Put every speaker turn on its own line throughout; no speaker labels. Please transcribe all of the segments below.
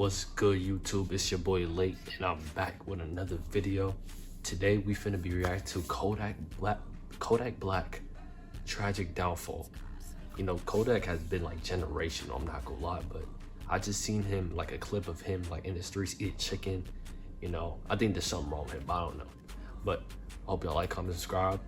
What's good, YouTube? It's your boy Late, and I'm back with another video. Today we finna be reacting to Kodak Black tragic downfall. You know, Kodak has been like generational, I'm not gonna lie, but I just seen him, like a clip of him like in the streets eating chicken. You know, I think there's something wrong with him, but I don't know. But I hope y'all like, comment, subscribe.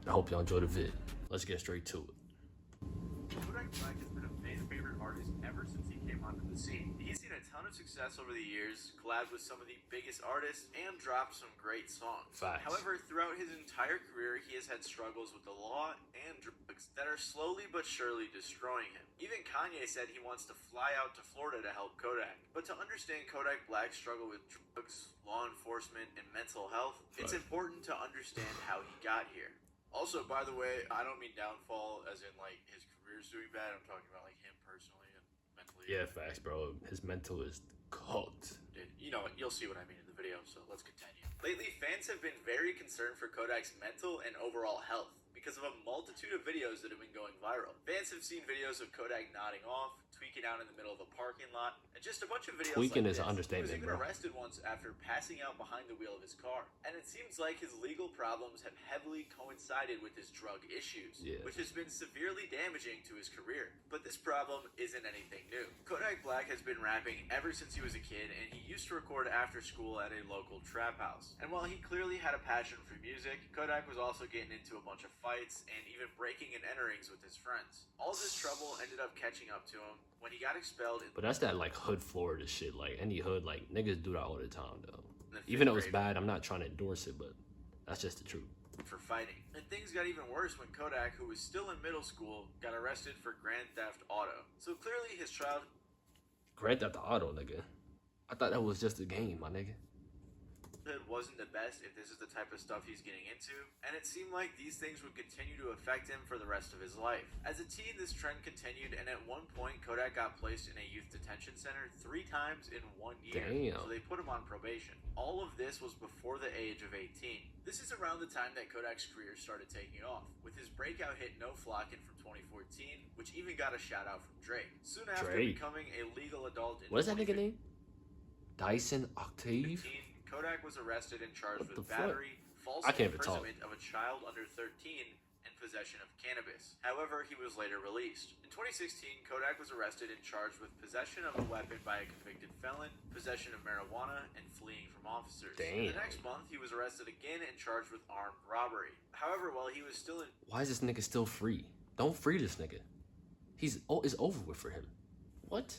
I hope y'all enjoy the vid. Let's get straight to it.
Kodak Black has been a fan favorite artist ever since he came onto the scene. He's seen a ton of success over the years, collabed with some of the biggest artists, and dropped some great songs.
Facts.
However, throughout his entire career, he has had struggles with the law and drugs that are slowly but surely destroying him. Even Kanye said he wants to fly out to Florida to help Kodak. But to understand Kodak Black's struggle with drugs, law enforcement, and mental health, it's important to understand how he got here. Also, by the way, I don't mean downfall as in like his career's doing bad. I'm talking about like him personally and mentally.
Yeah, facts, bro. His mental is cooked.
You know, you'll see what I mean in the video, so let's continue. Lately, fans have been very concerned for Kodak's mental and overall health because of a multitude of videos that have been going viral. Fans have seen videos of Kodak nodding off, tweaking out in the middle of a parking lot, and just a bunch of videos
Tweaking
like
is
this.
an understatement,
He was even
bro.
arrested once after passing out behind the wheel of his car. And it seems like his legal problems have heavily coincided with his drug issues, which has been severely damaging to his career. But this problem isn't anything new. Kodak Black has been rapping ever since he was a kid, and he used to record after school at a local trap house. And while he clearly had a passion for music, Kodak was also getting into a bunch of fights and even breaking and enterings with his friends. All of this trouble ended up catching up to him when he got expelled.
But that's that like hood Florida shit. Like any hood, like niggas do that all the time though. Even though it's bad, I'm not trying to endorse it, but that's just the truth.
For fighting. And things got even worse when Kodak, who was still in middle school, got arrested for Grand Theft Auto. So clearly his childhood
Grand Theft Auto, nigga. I thought that was just a game, my nigga.
wasn't the best if this is the type of stuff he's getting into, and it seemed like these things would continue to affect him for the rest of his life. As a teen, this trend continued, and at one point, Kodak got placed in a youth detention center 3 times in 1 year.
Damn.
So they put him on probation. All of this was before the age of 18. This is around the time that Kodak's career started taking off, with his breakout hit No Flockin' from 2014, which even got a shout out from Drake. Soon after becoming a legal adult in
what is that nigga name? Dyson Octave?
Kodak was arrested and charged with battery, false imprisonment of a child under 13, and possession of cannabis. However, he was later released. In 2016, Kodak was arrested and charged with possession of a weapon by a convicted felon, possession of marijuana, and fleeing from officers.
Damn.
The next month, he was arrested again and charged with armed robbery. However, while he was still in...
Why is this nigga still free? Don't free this nigga. It's over with for him. What?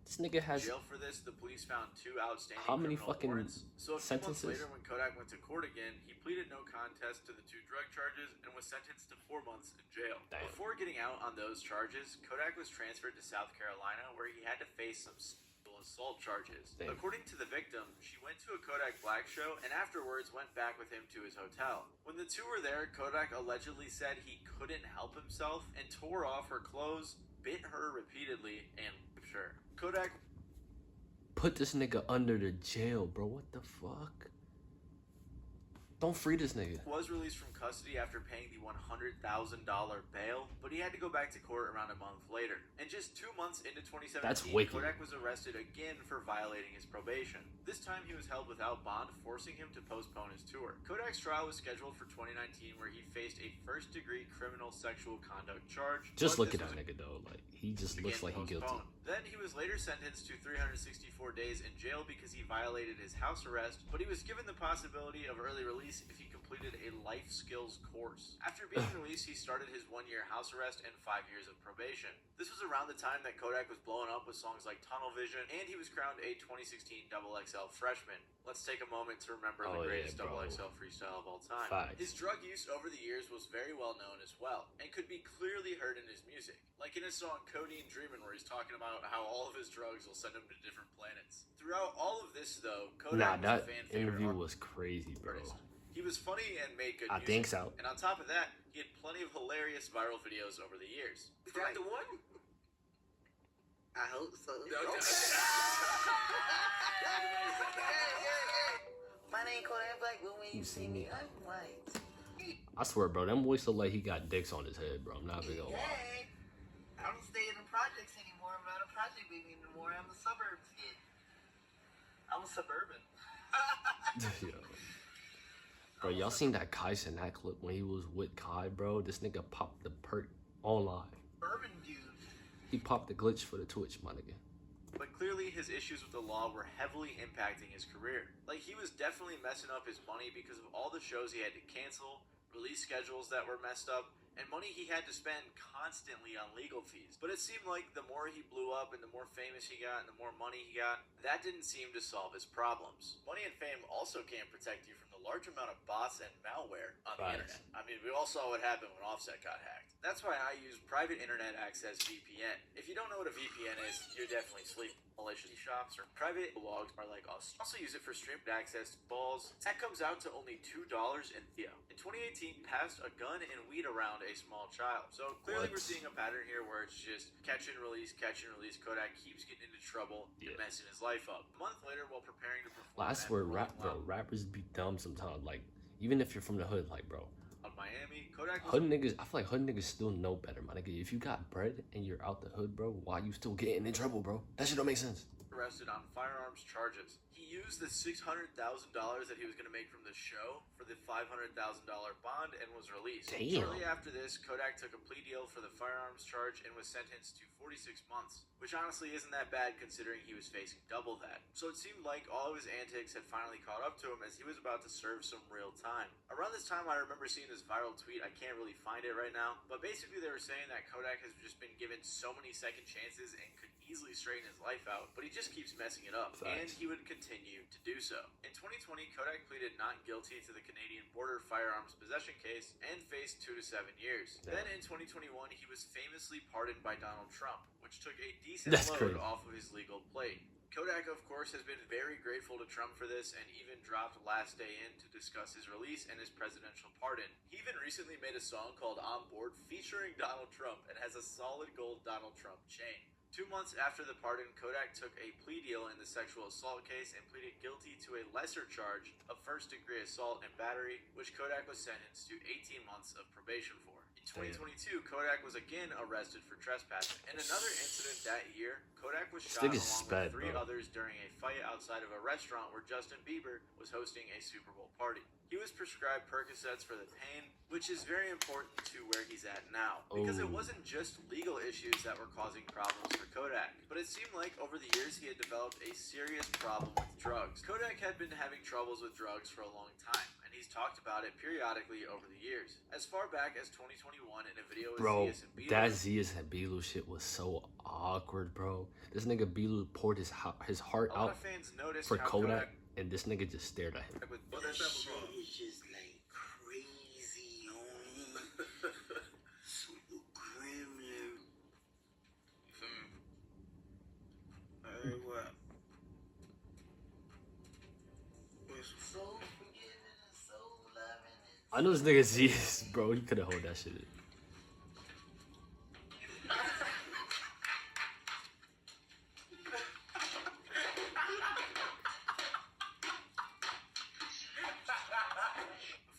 This nigga has
jail for this. The police found 2 outstanding
how many fucking
warrants. So a few months
sentences?
later, when Kodak went to court again, he pleaded no contest to the 2 drug charges and was sentenced to 4 months in jail.
Damn.
Before getting out on those charges, Kodak was transferred to South Carolina, where he had to face some sexual assault charges.
Damn.
According to the victim, she went to a Kodak Black show and afterwards went back with him to his hotel. When the 2 were there, Kodak allegedly said he couldn't help himself and tore off her clothes, bit her repeatedly, and raped her. Kodak
put this nigga under the jail, bro. What the fuck? Don't free this nigga.
Was released from custody after paying the $100,000 bail, but he had to go back to court around a month later. And just 2 months into 2017,
that's wicked.
Kodak was arrested again for violating his probation. This time he was held without bond, forcing him to postpone his tour. Kodak's trial was scheduled for 2019, where he faced a first-degree criminal sexual conduct charge.
Just look at that nigga though. Like he just looks like he's guilty.
Then he was later sentenced to 364 days in jail because he violated his house arrest, but he was given the possibility of early release if he completed a life skills course. After being released, he started his 1-year house arrest and 5 years of probation. This was around the time that Kodak was blowing up with songs like Tunnel Vision, and he was crowned a 2016 XXL freshman. Let's take a moment to remember the greatest XXL freestyle of all time. His drug use over the years was very well known as well, and could be clearly heard in his music. Like in his song Codeine Dreamin', where he's talking about how all of his drugs will send him to different planets. Throughout all of this, though, Kodak was a fan favorite.
Interview was crazy, bro.
He was funny and made good music.
I think so.
And on top of that, he had plenty of hilarious viral videos over the years.
Is that the one? I hope so. My name Kodak Black, but when you see me, I'm white.
I swear, bro, them boys look like he got dicks on his head, bro. I'm not gonna lie.
I don't stay in the projects anymore. I'm not a project baby anymore. I'm a suburbs kid.
suburban.
Yo. Bro, y'all seen that Kai Cenat clip when he was with Kai, bro? This nigga popped the perk on live.
Suburban dude.
He popped the glitch for the Twitch, my nigga.
But clearly his issues with the law were heavily impacting his career. Like, he was definitely messing up his money because of all the shows he had to cancel, release schedules that were messed up, and money he had to spend constantly on legal fees. But it seemed like the more he blew up and the more famous he got and the more money he got, that didn't seem to solve his problems. Money and fame also can't protect you from the large amount of bots and malware on the internet. I mean, we all saw what happened when Offset got hacked. That's why I use private internet access VPN. If you don't know what a VPN is, you're definitely sleeping. Malicious shops or private logs are like us. Also use it for streamed access to balls. That comes out to only $2 in Theo. In 2018, passed a gun and weed around a small child. So clearly we're seeing a pattern here where it's just catch and release, catch and release. Kodak keeps getting into trouble and messing his life up. A month later, while preparing to perform,
I swear, rappers be dumb sometimes. Like, even if you're from the hood, like, bro.
On Miami, Kodak was
hood niggas, I feel like hood niggas still know better, my nigga. If you got bread and you're out the hood, bro, why you still getting in trouble, bro? That shit don't make sense.
arrested on firearms charges. He used the $600,000 that he was going to make from the show for the $500,000 bond and was released.
Damn.
Shortly after this, Kodak took a plea deal for the firearms charge and was sentenced to 46 months, which honestly isn't that bad considering he was facing double that. So it seemed like all of his antics had finally caught up to him as he was about to serve some real time. Around this time, I remember seeing this viral tweet. I can't really find it right now, but basically they were saying that Kodak has just been given so many second chances and could easily straighten his life out, but he just keeps messing it up, and he would continue to do so. In 2020, Kodak pleaded not guilty to the Canadian border firearms possession case and faced 2 to 7 years. Then in 2021, he was famously pardoned by Donald Trump, which took a decent load off of his legal plate. Kodak, of course, has been very grateful to Trump for this and even dropped Last Day In to discuss his release and his presidential pardon. He even recently made a song called On Board featuring Donald Trump and has a solid gold Donald Trump chain. 2 months after the pardon, Kodak took a plea deal in the sexual assault case and pleaded guilty to a lesser charge of first-degree assault and battery, which Kodak was sentenced to 18 months of probation for. In 2022, Kodak was again arrested for trespassing. In another incident that year, Kodak was shot along with 3 others during a fight outside of a restaurant where Justin Bieber was hosting a Super Bowl party. He was prescribed Percocets for the pain, which is very important to where he's at now. Because it wasn't just legal issues that were causing problems for Kodak, but it seemed like over the years he had developed a serious problem with drugs. Kodak had been having troubles with drugs for a long time, and he's talked about it periodically over the years. As far back as 2021 in a video with Zias and Bilu.
That Zias and Bilu shit was so awkward, bro. This nigga Bilu poured his heart out for Kodak, and this nigga just stared at him.
It's just like crazy on super criminal. What? So forgiving and so loving.
I know this nigga Zias, bro. He couldn't hold that shit in.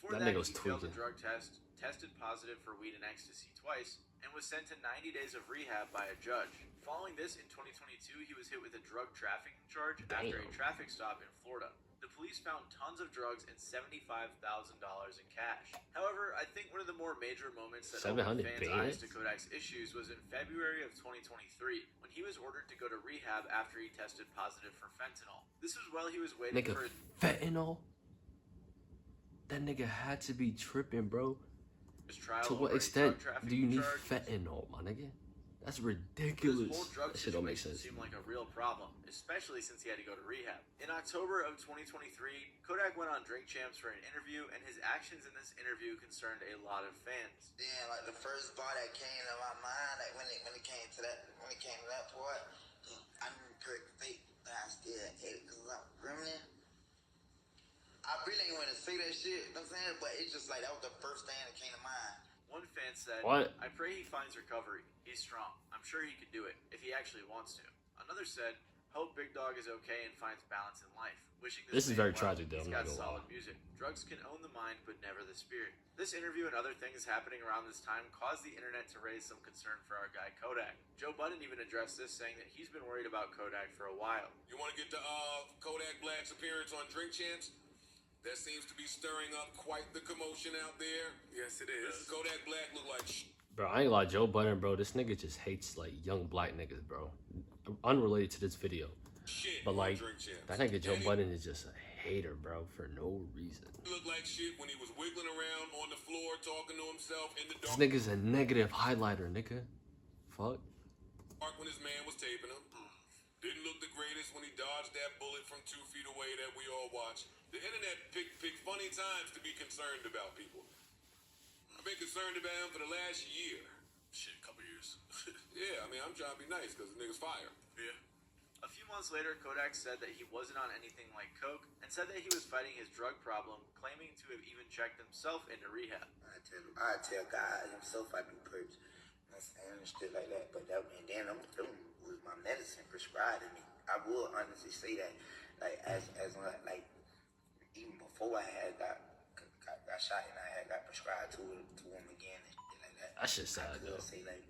Before that, he failed a drug test, tested positive for weed and ecstasy twice, and was sent to 90 days of rehab by a judge. Following this, in 2022, he was hit with a drug trafficking charge after a traffic stop in Florida. The police found tons of drugs and $75,000 in cash. However, I think one of the more major moments that opened fans' eyes to Kodak's issues was in February of 2023, when he was ordered to go to rehab after he tested positive for fentanyl. This was while he was waiting for
fentanyl? That nigga had to be tripping, bro. To what extent do you need fentanyl, my nigga? That's ridiculous.
This whole drug
that shit don't make sense.
Seemed like a real problem, especially since he had to go to rehab. In October of 2023, Kodak went on Drink Champs for an interview, and his actions in this interview concerned a lot of fans.
Yeah, like the first bar that came to my mind, like when it came to that part, I remember Kirk fake, but I still ate it because I'm criminal. I really ain't want to say that shit, you know what I'm saying? But it's just like, that was the first thing that came to mind.
One fan said, I pray he finds recovery. He's strong. I'm sure he could do it, if he actually wants to. Another said, Hope Big Dog is okay and finds balance in life. Wishing
This is
man
very
well.
tragic, though.
He's
I'm
got
not gonna
solid
lie.
music. Drugs can own the mind, but never the spirit. This interview and other things happening around this time caused the internet to raise some concern for our guy Kodak. Joe Budden even addressed this, saying that he's been worried about Kodak for a while.
You want to get to Kodak Black's appearance on Drink Champs? That seems to be stirring up quite the commotion out there. Yes, it is. Kodak Black look like
Bro, I ain't gonna lie, Joe Budden, bro, this nigga just hates, like, young black niggas, bro. Unrelated to this video.
shit
But,
on
like,
Drink Champs.
that nigga Joe
And he
Budden is just a hater, bro, for no reason.
looked like shit when he was wiggling around on the floor talking to himself in the
This
dark
nigga's a negative highlighter, nigga. Fuck.
when his man was taping him. Didn't look the greatest when he dodged that bullet from 2 feet away that we all watched. The internet picked funny times to be concerned about people. I've been concerned about him for the last year. Shit, a couple years. Yeah, I mean, I'm trying to be nice because the nigga's fire. Yeah.
A few months later, Kodak said that he wasn't on anything like coke and said that he was fighting his drug problem, claiming to have even checked himself into rehab.
I tell God himself I do perks. And shit like that. But that, and then them was my medicine prescribed to me. I will honestly say that. Like as like even before I had got shot and I had got prescribed to him again and shit like that.
That shit's sad,
I
though.
could say like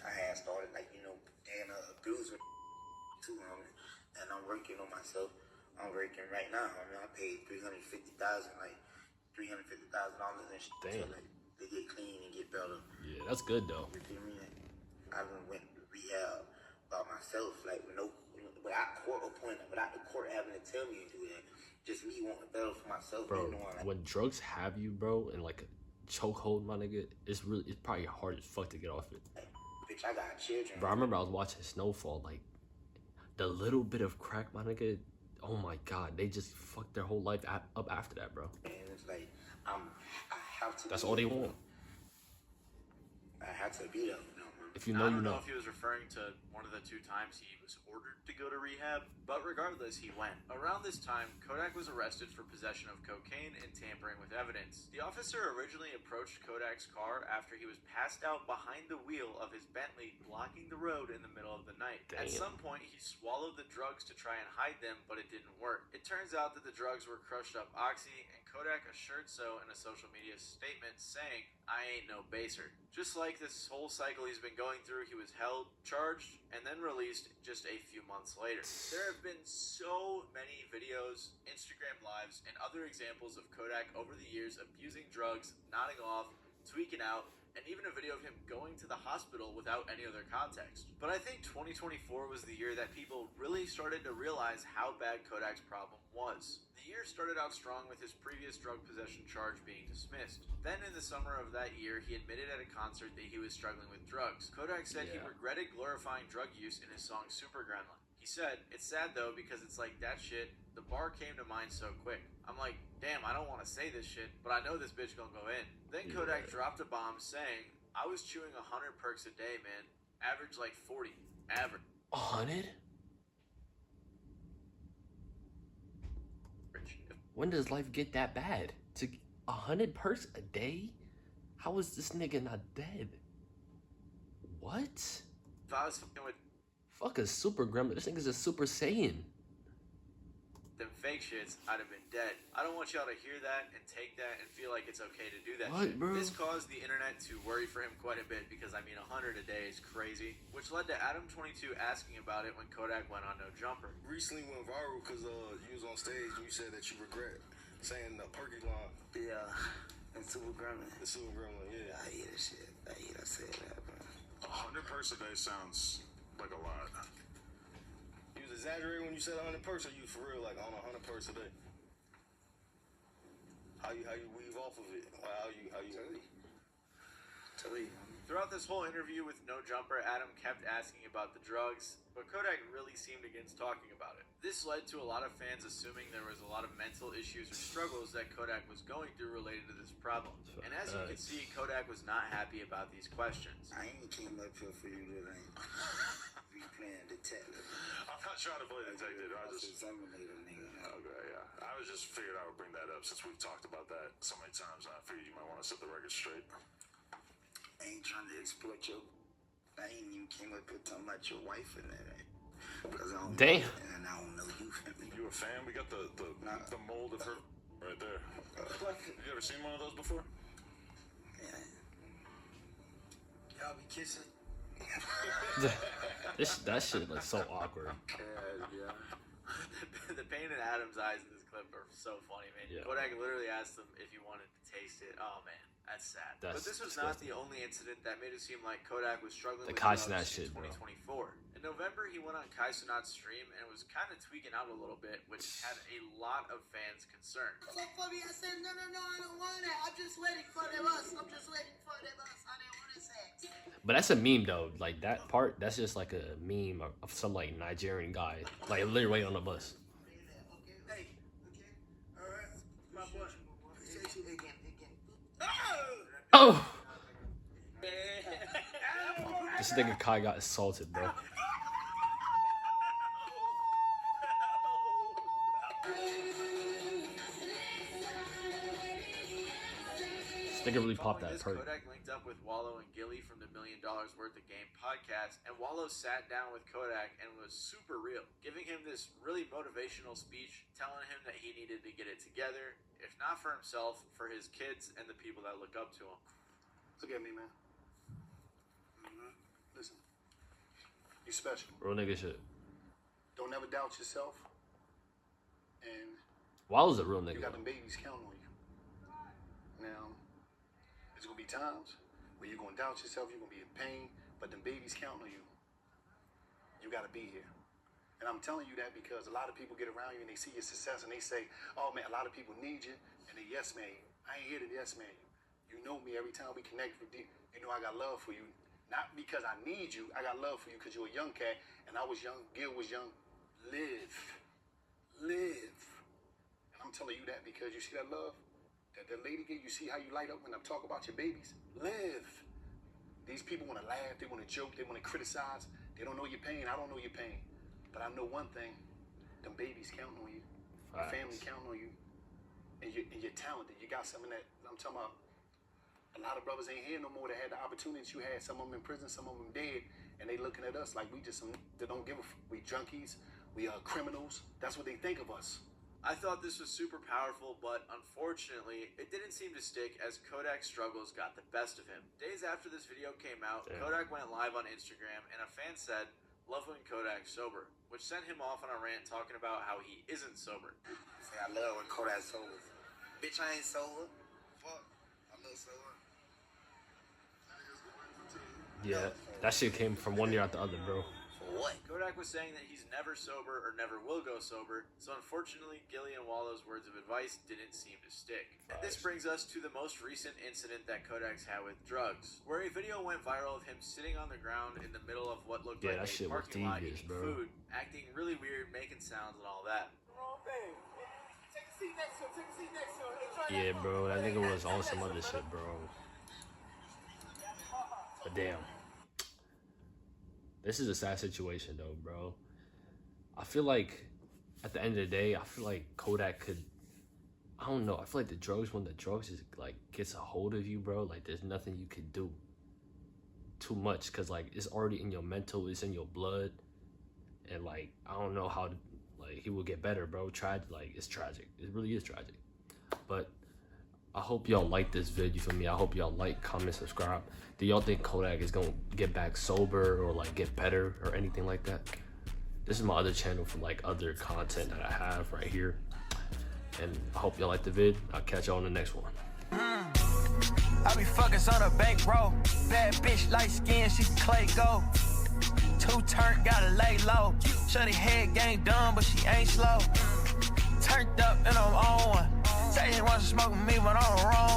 I had started like, you know, damn abusing to him, and I'm working on myself. I'm working right now. I mean, I paid $350,000 and shit
Damn.
to, like, to get clean and get better.
Yeah, that's good, though.
You feel me? I done went to rehab by myself, like without court appointment, without the court having to tell me to do that. Just me wanting better for myself.
Bro,
knowing, like,
when drugs have you, bro, and like a chokehold, my nigga, it's probably hard as fuck to get off it.
bitch, I got children.
Bro, I remember I was watching Snowfall, like, the little bit of crack, my nigga, oh my god, they just fucked their whole life up after that, bro.
And it's like, I have to.
That's
be
all they
there.
want.
I have to be there. You know, man.
If you
Now,
know,
I
you
don't know
know.
if he was referring to one of the 2 times he was ordered to go to rehab, but regardless, he went. Around this time, Kodak was arrested for possession of cocaine and tampering with evidence. The officer originally approached Kodak's car after he was passed out behind the wheel of his Bentley, blocking the road in the middle of the night. At
Damn.
some point, he swallowed the drugs to try and hide them, but it didn't work. It turns out that the drugs were crushed up oxy, and Kodak assured so in a social media statement, saying, "I ain't no baser." Just like this whole cycle he's been going through, he was held, charged, and then released just a few months later. There have been so many videos, Instagram lives, and other examples of Kodak over the years abusing drugs, nodding off, tweaking out, and even a video of him going to the hospital without any other context. But I think 2024 was the year that people really started to realize how bad Kodak's problem was. The year started out strong with his previous drug possession charge being dismissed. Then in the summer of that year, he admitted at a concert that he was struggling with drugs. Kodak said he
Yeah.
regretted glorifying drug use in his song Super Gremlin. He said, "It's sad though because it's like that shit, the bar came to mind so quick. I'm like, damn, I don't want to say this shit, but I know this bitch gonna go in." Then Kodak
Yeah.
dropped a bomb saying, "I was chewing 100 perks a day, man. Average like 40. Average."
100? When does life get that bad? To 100 perks a day? How is this nigga not dead? What?
If I was fucking with
Fuck a super gremlin. This nigga's a super saiyan.
them fake shits, I'd have been dead. I don't want y'all to hear that and take that and feel like it's okay to do that
What,
shit.
bro?
This caused the internet to worry for him quite a bit because, I mean, 100 a day is crazy, which led to Adam22 asking about it when Kodak went on No Jumper.
Recently went viral because you was on stage and you said that you regret saying the perky line,
Yeah, and Super Gremlin.
the super gremlin, yeah.
I hear that shit. I hear that said that, bro.
100 perks a day sounds like a lot.
You was exaggerating when you said 100 perks, or you for real like on 100 perks a day? How you weave off of it? How you
Tell you.
Throughout this whole interview with No Jumper, Adam kept asking about the drugs, but Kodak really seemed against talking about it. This led to a lot of fans assuming there was a lot of mental issues or struggles that Kodak was going through related to this problem. And as you can see, Kodak was not happy about these questions.
I ain't came up here for you to like be playing detective.
I'm not trying to play detective. I just.
Examinator, nigga.
Okay, yeah. I was just figured I would bring that up since we've talked about that so many times. I figured you might want to set the record straight.
I ain't trying to exploit your. I ain't even came up here talking about your wife and that. Because I don't
Damn.
And I don't know you.
You a fan? We got the mold of her right there. Have you ever seen one of those before?
Yeah. Y'all be kissing?
That shit looks so awkward.
Yeah.
The pain in Adam's eyes in this clip are so funny, man.
Yeah.
Kodak literally asked him if he wanted to taste it. Oh man, that's sad.
That's
but this was
disgusting.
not the only incident that made it seem like Kodak was struggling
The
with
Kai
drugs
Cenat
in
shit, bro.
2024. In November, he went on Kai Cenat's stream and was kind of tweaking out a little bit, which had a lot of fans concerned.
So for me, I said, no, I don't want that. I'm just waiting for the bus. I didn't want to sex.
But that's a meme though. Like that part, that's just like a meme of some like Nigerian guy, like literally on the bus.
Hey. Okay. All right. My boy. Appreciate you again.
Oh! This nigga Kai got assaulted, bro. This nigga really popped that perk.
Kodak linked up with Wallow and Gilly from the $1 Million Worth of Game podcast, and Wallow sat down with Kodak and was super real, giving him this really motivational speech, telling him that he needed to get it together, if not for himself, for his kids and the people that look up to him.
Look at me, man. Listen. You special.
Real nigga shit.
Don't ever doubt yourself. And
Wallow's a real
you
nigga.
got them babies counting on you. Now, there's gonna be times where you're gonna doubt yourself, you're gonna be in pain, but them babies counting on you. You gotta be here. And I'm telling you that because a lot of people get around you and they see your success and they say, oh man, a lot of people need you, and they yes man you. I ain't here to yes man you. You know me, every time we connect with you, you know I got love for you. Not because I need you, I got love for you because you're a young cat and I was young, Gil was young. Live. And I'm telling you that because you see that love that the lady gave, you see how you light up when I'm talking about your babies? Live. These people want to laugh, they want to joke, they want to criticize. They don't know your pain, I don't know your pain. But I know one thing, them babies counting on you. Your family counting on you. And you're talented. You got something that, I'm talking about, a lot of brothers ain't here no more that had the opportunities you had. Some of them in prison, some of them dead. And they looking at us like we just some that don't give a we junkies, we are criminals. That's what they think of us.
I thought this was super powerful, but unfortunately, it didn't seem to stick as Kodak's struggles got the best of him. Days after this video came out, Kodak went live on Instagram, and a fan said, "Love when Kodak's sober," which sent him off on a rant talking about how he isn't sober.
Say I love when Kodak's sober. Bitch, I ain't sober. Fuck. I love sober.
Yeah, that shit came from one year out the other, bro.
What?
Kodak was saying that he's never sober or never will go sober, so unfortunately, Gilly and Wallow's words of advice didn't seem to stick. And this brings us to the most recent incident that Kodak's had with drugs, where a video went viral of him sitting on the ground in the middle of what looked like
that
a
shit was
parking lot
devious,
eating
bro.
food, acting really weird, making sounds and all that.
Take a seat next to him.
Yeah, bro, that nigga was on some other shit, bro. But damn. This is a sad situation though, bro. I feel like at the end of the day, I feel like Kodak could, I don't know, I feel like the drugs, when the drugs is like gets a hold of you, bro, like there's nothing you could do too much, because like it's already in your mental, it's in your blood, and like I don't know how like he will get better, bro. Like it's tragic. It really is tragic. But I hope y'all like this video for me. I hope y'all like, comment, subscribe. Do y'all think Kodak is gonna get back sober or like get better or anything like that? This is my other channel for like other content that I have right here. And I hope y'all like the vid. I'll catch y'all on the next one.
I be fuckers on a bankroll. Bad bitch, light skin, she clay gold. 2 turn, gotta lay low. Shorty head gang dumb, but she ain't slow. Turned up and I'm on one. Say you want to smoke with me, but I'm wrong.